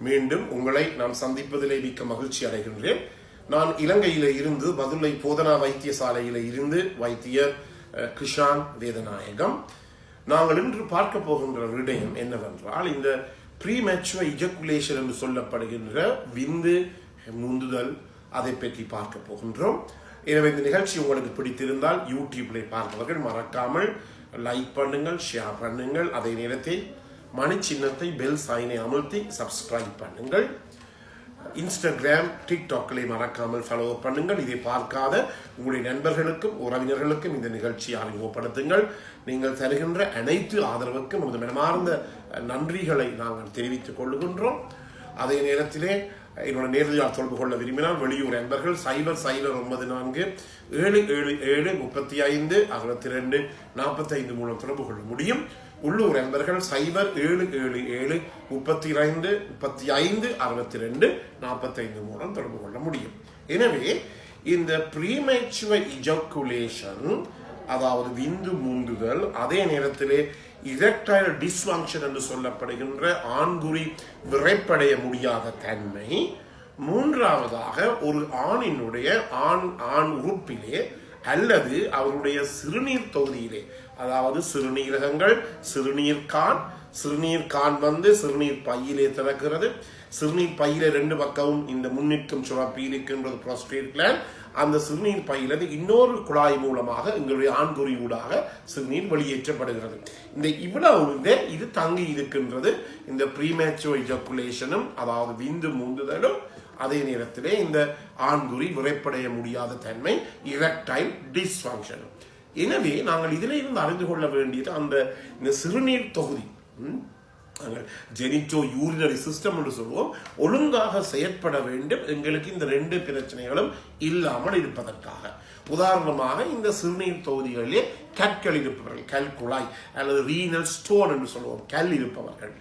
மீண்டும் உங்களை நான் சந்திப்பதிலே மிக்க மகிழ்ச்சி அடைகின்றேன். நான் இலங்கையில இருந்து பதுளை போதனா வைத்தியசாலையில இருந்து வைத்தியர் கிருஷான் வேதநாயகம். நாங்கள் இன்று பார்க்க போகின்ற விடயம் என்னவென்றால், இந்த ப்ரீமெச்சுவர் இஜக்குலேஷன் என்று சொல்லப்படுகின்ற விந்து முந்துதல், அதை பற்றி பார்க்க போகின்றோம். எனவே இந்த நிகழ்ச்சி உங்களுக்கு பிடித்திருந்தால் யூடியூப்ல பார்ப்பவர்கள் மறக்காமல் லைக் பண்ணுங்கள், ஷேர் பண்ணுங்கள். அதே நேரத்தில் மணி சின்னத்தை பெல் சைனை அமுழ்த்தி சப்ஸ்கிரைப் பண்ணுங்கள். இன்ஸ்டாகிராம், டிக்டாக்களை மறக்காமல் ஃபாலோ பண்ணுங்கள். இதை பார்க்காத உங்களுடைய நண்பர்களுக்கும் உறவினர்களுக்கும் இந்த நிகழ்ச்சியை அறிமுகப்படுத்துங்கள். நீங்கள் தருகின்ற அனைத்து ஆதரவுக்கும் நமது மனமார்ந்த நன்றிகளை நாங்கள் தெரிவித்துக் கொள்ளுகின்றோம். அதே நேரத்திலே என்னோட நேரடியாக தொடர்பு கொள்ள விரும்பினால் வெளியூர் நண்பர்கள் 0094 777 35 62 45 மூலம் தொடர்பு கொள்ள முடியும். உள்ளூர் நண்பர்கள் 0777 32 35 62 45 மூலம் தொடர்பு கொள்ள முடியும். எனவே இந்த ப்ரீமெச்சுவர் இஜக்குலேஷன், அதாவது விந்து முந்துதல், அதே நேரத்திலே இரெக்டைல் டிஸ்ஃபங்க்ஷன் என்று சொல்லப்படுகின்ற ஆண்குறி விரைப்படைய முடியாத தன்மை, மூன்றாவதாக ஒரு ஆணினுடைய ஆண் உறுப்பிலே அல்லது அவருடைய சிறுநீர் தொகுதியிலே, அதாவது சிறுநீரகங்கள், சிறுநீர்கான் வந்து சிறுநீர் பையிலே திறக்கிறது. சிறுநீர் பையில ரெண்டு பக்கமும் இந்த முன்னிற்கும் சுரப்பி இருக்கின்றது புரோஸ்டேட் கிளாண்ட். அந்த சிறுநீர் பையில இன்னொரு குழாய் மூலமாக எங்களுடைய ஆண்குறி ஊடாக சிறுநீர் வெளியேற்றப்படுகிறது. இந்த இவ்வளவு இது தங்கி இருக்கின்றது இந்த ப்ரீமெச்சுவர் இஜக்குலேஷனும், அதாவது விந்து முந்துதலும், அதே நேரத்திலே இந்த ஆண்குறி விரைப்படைய முடியாத தன்மை, இரெக்டைல் டிஸ்ஃபங்க்ஷனும். எனவே நாங்கள் இதில் இருந்து அறிந்து கொள்ள வேண்டியது, அந்த இந்த சிறுநீர் தொகுதி, ஜெனிட்டோ யூரினரி சிஸ்டம் என்று சொல்லுவோம், ஒழுங்காக செயற்பட வேண்டும் எங்களுக்கு இந்த ரெண்டு பிரச்சனைகளும் இல்லாமல் இருப்பதற்காக. உதாரணமாக இந்த சிறுநீர் தொகுதிகளிலே கற்கள் இருப்பவர்கள், கல் குழாய் அல்லது ரீனல் ஸ்டோன் என்று சொல்லுவோம், கல் இருப்பவர்கள்.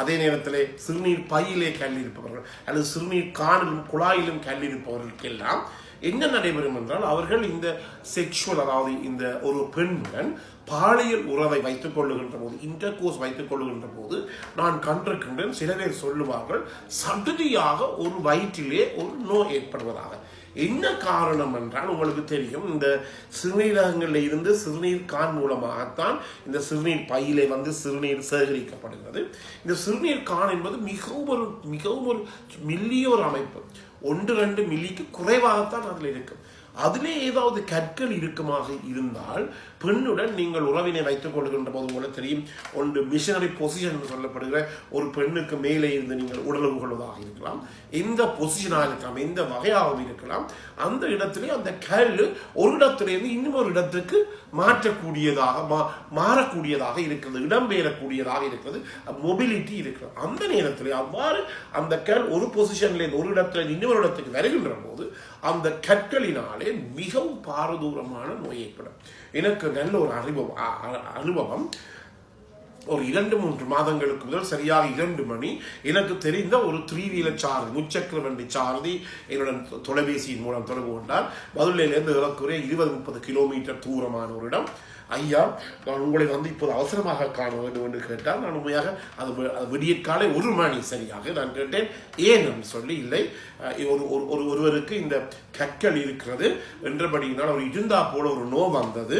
அதே நேரத்தில் சிறுநீர் பையிலே கல் இருப்பவர்கள் அல்லது சிறுநீர் காணிலும் குழாயிலும் கல் இருப்பவர்களுக்கெல்லாம் என்ன நடைபெறும் என்றால், அவர்கள் இந்த செக்ஷுவல், அதாவது இந்த ஒரு பெண்ணுடன் பாலியல் உறவை வைத்துக் கொள்ளுகின்ற போது, இன்டர்கோர்ஸ் வைத்துக் கொள்ளுகின்ற போது நான் கண்டிருக்கின்றேன், சில பேர் சொல்லுவார்கள் சடுதியாக ஒரு வயிற்றிலே ஒரு நோய் ஏற்படுவதாக. என்ன காரணம் என்றால், உங்களுக்கு தெரியும், இந்த சிறுநீரகங்களில் இருந்து சிறுநீர் கான் மூலமாகத்தான் இந்த சிறுநீர் பையிலே வந்து சிறுநீர் சேகரிக்கப்படுகிறது. இந்த சிறுநீர் கான் என்பது மிகவும் ஒரு மில்லிய ஒரு அமைப்பு, 1-2 மில்லிக்கு குறைவாகத்தான் அதில் இருக்கும். அதிலே ஏதாவது கற்கள் இருக்குமாக இருந்தால் பெண்ணுடன் நீங்கள் உறவினை வைத்துக் கொள்கின்ற போது உங்களுக்கு தெரியும், ஒன்று மிஷனரி பொசிஷன் என்று சொல்லப்படுகிற ஒரு பெண்ணுக்கு மேலே இருந்து நீங்கள் உடலுறவு கொள்வதாக இருக்கலாம், எந்த பொசிஷனாக இருக்கலாம், எந்த வகையாகவும் இருக்கலாம். அந்த இடத்திலே அந்த கல் ஒரு இடத்திலிருந்து இன்னொரு இடத்துக்கு மாறக்கூடியதாக இருக்கிறது, இடம்பெயரக்கூடியதாக இருக்கிறது, மொபிலிட்டி இருக்கிறது. அந்த நேரத்தில் அவ்வாறு அந்த கல் ஒரு பொசிஷன்ல ஒரு இடத்துல இன்னொரு இடத்துக்கு வருகின்ற போது அந்த கற்களினாலே மிகவும் பாரதூரமான நோய் ஏற்படும். எனக்கு நல்ல ஒரு அனுபவம். ஒரு 2-3 மாதங்களுக்கு முதல் சரியாக 2 மணி எனக்கு தெரிந்த ஒரு 3 வீலர் சாரதி, முச்சக்கர வண்டி சாரதி என்னுடன் தொலைபேசியின் மூலம் தொடர்பு கொண்டார். மதுரையிலிருந்து இறக்குறைய 20-30 கிலோமீட்டர் தூரமான ஒரு இடம். ஐயா, நான் உங்களை வந்து இப்போது அவசரமாக காண வேண்டும் என்று கேட்டால், நான் உண்மையாக அது விடியற்காலை 1 மணி சரியாக நான் கேட்டேன். ஏன் என்று சொல்லி, இல்லை, ஒருவருக்கு இந்த கற்கள் இருக்கிறது என்றபடியினால் அவர் இருந்தா போல ஒரு நோய் வந்தது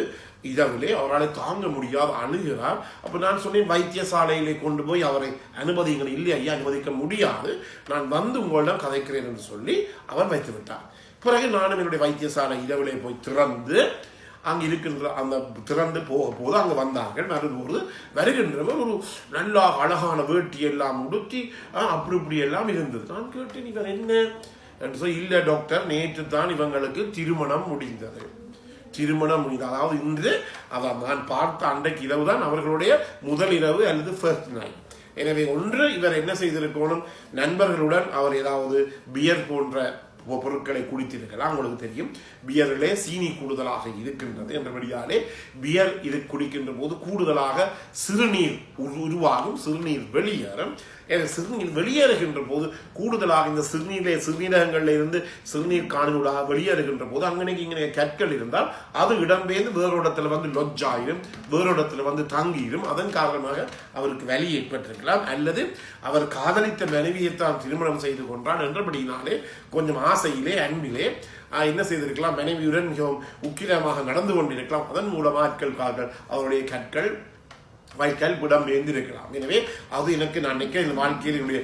இரவிலே, அவரால் தாங்க முடியாது, அணுகிறார். அப்ப நான் சொன்னேன், வைத்தியசாலையிலே கொண்டு போய் அவரை அனுமதிங்கள். இல்லை ஐயா, அனுமதிக்க முடியாது, நான் வந்து உங்களிடம் கதைக்கிறேன் என்று சொல்லி அவர் வைத்து விட்டார். பிறகு நானும் என்னுடைய வைத்தியசாலை இரவிலே போய் திறந்து அங்கே இருக்கின்ற அந்த திறந்து போது அங்கே வந்தார்கள். வருகின்றவர் ஒரு நல்ல அழகான வேட்டி எல்லாம் உடுத்தி அப்படி இப்படி எல்லாம் இருந்தது. நான் கேட்டேன், இவர் என்ன என்று சொல்லி, இல்லை டாக்டர், நேற்று தான் இவங்களுக்கு திருமணம் முடிந்தது. அதாவது இன்று, அதான் நான் பார்த்த அன்றைக்கு இரவு தான் அவர்களுடைய முதல் இரவு அல்லது ஃபர்ஸ்ட் நைட். எனவே ஒன்று, இவர் என்ன செய்திருக்கணும், நண்பர்களுடன் அவர் ஏதாவது பியர் போன்ற பொருட்களை குடித்திருக்கலாம். உங்களுக்கு தெரியும், பியரிலே சீனி கூடுதலாக இருக்கின்றது என்றபடியாலே பியர் இது குடிக்கின்ற போது கூடுதலாக சிறுநீர் உருவாகும், சிறுநீர் வெளியேறும். சிறுநீர் வெளியேறுகின்ற போது கூடுதலாக இந்த சிறுநீரகங்களில் இருந்து சிறுநீர் காணினூடாக வெளியேறுகின்ற போது இங்கே கற்கள் இருந்தால் அது இடம்பெயர்ந்து வேறு இடத்துல வந்து லொஜ்ஜாயிரும், வேறு இடத்துல வந்து தங்கிடும். அதன் காரணமாக அவருக்கு வலி ஏற்பட்டிருக்கலாம், அல்லது அவர் காதலித்த மனைவியைத்தான் திருமணம் செய்து கொண்டான் என்றபடியினாலே கொஞ்சம் ஆசையிலே அன்பிலே என்ன செய்திருக்கலாம், மனைவியுடன் மிகவும் உக்கிரமாக நடந்து கொண்டிருக்கலாம். அதன் மூலமாக அவருடைய கற்கள் விடம் இருந்திருக்கலாம். எனவே அது எனக்கு நான் நினைக்கிறேன் இந்த வாழ்க்கையில் என்னுடைய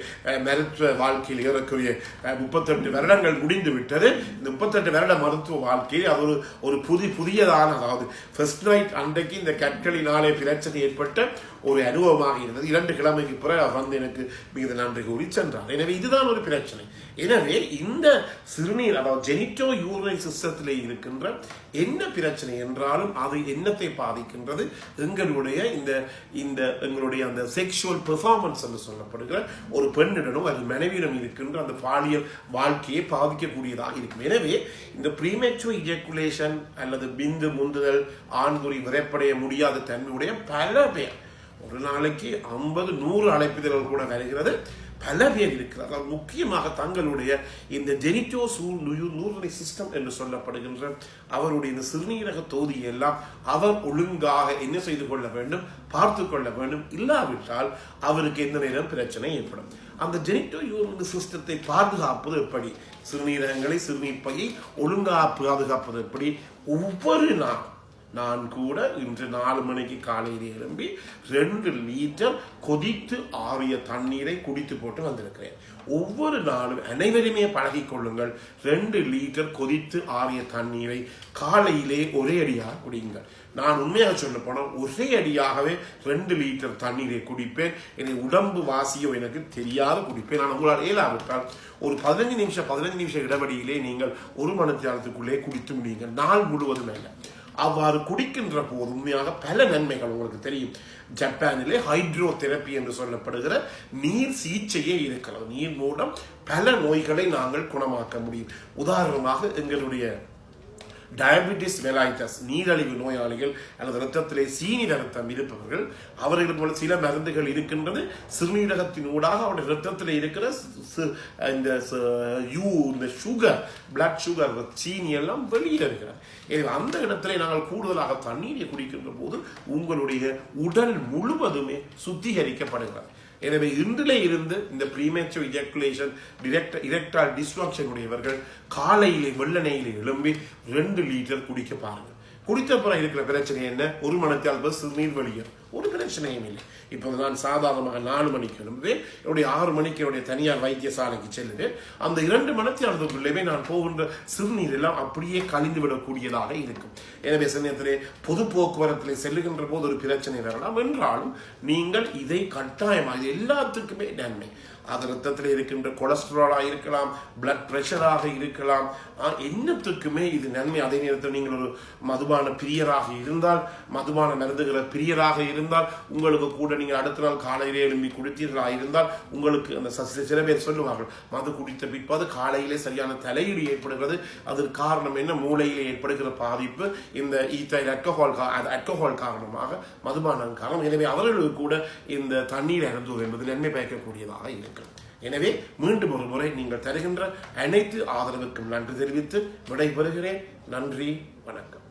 மருத்துவ வாழ்க்கையில் ஏறக்கூடிய 38 வருடங்கள் முடிந்து விட்டது. இந்த 38 வருட மருத்துவ வாழ்க்கையில் அது ஒரு புதியதான, அதாவது ஃபர்ஸ்ட் நைட் அன்றைக்கு இந்த கற்களினாலே பிரச்சனை ஏற்பட்ட ஒரு அனுபவமாக இருந்தது. 2 கிழமைக்கு பிறகு அவர் வந்து எனக்கு மிக நன்றி கூறி சென்றார். எனவே இதுதான் ஒரு பிரச்சனை. எனவே இந்த சிறுநீர், அதாவது ஜெனிட்டோ யூரினரி சிஸ்டத்திலே இருக்கின்ற என்ன பிரச்சனை என்றாலும் அது என்னத்தை பாதிக்கின்றது, எங்களுடைய எங்களுடைய அந்த செக்ஷுவல் பெர்ஃபார்மன்ஸ் என்று சொல்லப்படுகிற ஒரு பெண்ணிடனும் அது மனைவியிடம் இருக்கின்ற அந்த பாலியல் வாழ்க்கையை பாதிக்கக்கூடியதாக இருக்கும். எனவே இந்த ப்ரீமெச்சுவர் இஜாக்குலேஷன் அல்லது பிந்து முந்துதல், ஆண்குறி விரைப்படைய முடியாத தன்மையுடைய பல பேர், ஒரு நாளைக்கு 50-100 அழைப்பிதழ்கள் கூட வருகிறது, பல பேர் இருக்கிறார். முக்கியமாக தங்களுடைய இந்த ஜெனிட்டோ யூரினரி சிஸ்டம் என்று சொல்லப்படுகின்ற அவருடைய இந்த சிறுநீரக தொகுதியை எல்லாம் அவர் ஒழுங்காக என்ன செய்து கொள்ள வேண்டும், பார்த்து கொள்ள வேண்டும். இல்லாவிட்டால் அவருக்கு எந்த நேரம் பிரச்சனை ஏற்படும். அந்த ஜெனிட்டோ யூரினரி சிஸ்டத்தை பாதுகாப்பது எப்படி, சிறுநீரகங்களை சிறுநீர் பையை ஒழுங்காக பாதுகாப்பது எப்படி, ஒவ்வொரு நாள் நான் கூட இன்று 4 மணிக்கு காலையில் எழும்பி 2 லிட்டர் கொதித்து ஆறிய தண்ணீரை குடித்து போட்டு வந்திருக்கிறேன். ஒவ்வொரு நாளும் அனைவருமே பழகி கொள்ளுங்கள். 2 லிட்டர் கொதித்து ஆறிய தண்ணீரை காலையிலே ஒரே அடியாக குடியுங்கள். நான் உண்மையாக சொல்ல போனால் ஒரே அடியாகவே 2 லிட்டர் தண்ணீரை குடிப்பேன். என்னை உடம்பு வாசியோ எனக்கு தெரியாத குடிப்பேன். நான் உங்களால் இயலாவிட்டால் ஒரு 15 நிமிஷம் இடைவெளியிலே நீங்கள் 1 மணி நேரத்துக்குள்ளே குடித்து முடியுங்கள், நாள் முழுவதும் அல்ல. அவ்வாறு குடிக்கின்ற போது உண்மையாக பல நன்மைகள் உங்களுக்கு தெரியும். ஜப்பானிலே ஹைட்ரோ தெரப்பி என்று சொல்லப்படுகிற நீர் சிகிச்சையே இருக்கிறது. நீர் மூலம் பல நோய்களை நாங்கள் குணமாக்க முடியும். உதாரணமாக எங்களுடைய டயபிட்டிஸ் மெலைட்டஸ், நீரிழிவு நோயாளிகள் அல்லது இரத்தத்திலே சீனி ரத்தம் இருப்பவர்கள், அவர்களுக்கு போல சில மருந்துகள் இருக்கின்றது. சிறுநீரகத்தின் ஊடாக அவருடைய இரத்தத்தில் இருக்கிற இந்த சுகர், பிளட் சுகர், சீனி எல்லாம் வெளியேறுகிறார். அந்த இடத்துல நாங்கள் கூடுதலாக தண்ணீரை குடிக்கின்ற போது உங்களுடைய உடல் முழுவதுமே சுத்திகரிக்கப்படுகிறது. எனவே இன்றிலே இருந்து இந்த ப்ரீமெச்சுவர் இஜாக்குலேஷன், இரெக்டைல் டிஸ்ஃபங்க்ஷன் உடையவர்கள் காலையிலே வெள்ளனையிலே எழும்பி 2 லிட்டர் குடிக்க பாருங்கள். குடித்த பிறகு இருக்கிற பிரச்சனை என்ன, 1 மணி நேரத்தில் சிறுநீர் வெளியேறும், ஒரு பிரச்சனையும் இல்லை. இப்போ நான் சாதாரணமாக 4 மணிக்கு எழும்புவேன், என்னுடைய 6 மணிக்கு என்னுடைய தனியார் வைத்தியசாலைக்கு செல்லுவேன். அந்த 2 மணி நேரத்துக்குள்ளே நான் போகின்ற சிறுநீர் எல்லாம் அப்படியே கழிந்து விடக்கூடியதாக இருக்கும். எனவே சமயத்திலே பொது போக்குவரத்திலே செல்லுகின்ற போது ஒரு பிரச்சனை வரலாம் என்றாலும் நீங்கள் இதை கட்டாயமாக, இது எல்லாத்துக்குமே நன்மை. அது ரத்தத்தில் இருக்கின்ற கொலஸ்ட்ராலாக இருக்கலாம், பிளட் பிரஷராக இருக்கலாம், என்னத்துக்குமே இது நன்மை. அதே நேரத்தில் நீங்கள் ஒரு மதுபான பிரியராக இருந்தால், மதுபான மருந்துகளை பிரியராக இருந்தால், உங்களுக்கு கூட நீங்கள் அடுத்த நாள் காலையிலே எழும்பி குடித்தீர்களாக இருந்தால் உங்களுக்கு அந்த சில பேர் சொல்லுவார்கள், மது குடித்த பிற்பாடு காலையிலே சரியான தலையீடு ஏற்படுகிறது. அதற்கு காரணம் என்ன, மூளையிலே ஏற்படுகிற பாதிப்பு இந்த ஈத்தைல் அல்கஹால் காரணமாக, மதுபானம் காரணம். எனவே அவர்களுக்கு கூட இந்த தண்ணீர் அருந்துவது என்பது நன்மை பயக்கக்கூடியதாக இருக்கு. எனவே மீண்டும் ஒரு முறை நீங்கள் தருகின்ற அனைத்து ஆதரவுக்கும் நன்றி தெரிவித்து விடைபெறுகிறேன். நன்றி, வணக்கம்.